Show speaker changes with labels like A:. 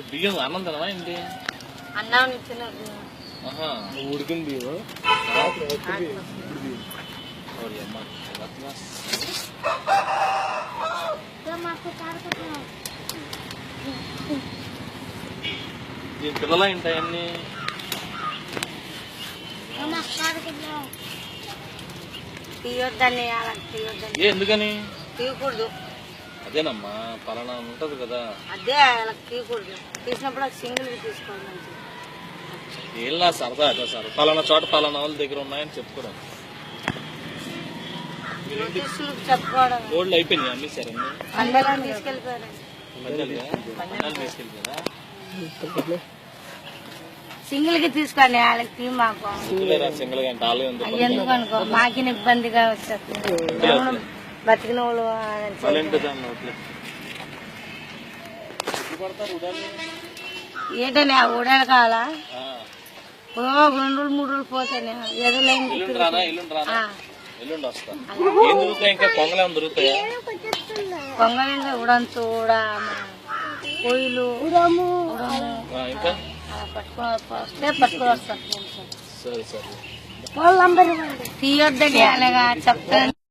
A: బియ్యం అన్నం తినవా ఏంటి?
B: అన్నం
A: ఉడికిన బియ్యం దీని పిల్లలా ఏంటన్నీ
B: తీయొద్దని
A: ఎందుకని?
B: తీయకూడదు.
A: అదేనమ్మా పలానా ఉంటది కదా,
B: అదే అలా తీయకూడదు. తీసినప్పుడు సింగిల్ తీసుకోవాలి. మంచిది.
A: ఏం సరదా అదే సార్ పలానా చోట పలానా వాళ్ళ దగ్గర ఉన్నాయని చెప్పుకోవడం.
B: చెప్పుకోవడం
A: రోడ్లు అయిపోయినాయి అన్ని సరే
B: అందరం తీసుకెళ్ళిపోయారు.
A: తీసుకెళ్ళిపోయారా?
B: సింగిల్ కి తీసుకోండి. వాళ్ళకి తీ మాకు
A: సింగిల్ గా
B: ఎందుకు అనుకో మాకి ఇబ్బందిగా వచ్చేస్తుంది. బతికిన వాళ్ళు ఏంటని ఆ ఊడాలు కావాలా? 2 రోజులు 3 రోజులు పోతానే పొంగలి ఉడంతు పొయ్యిలు పట్టుకుని వస్తారు. తీయొద్దని అలాగా చెప్తాను.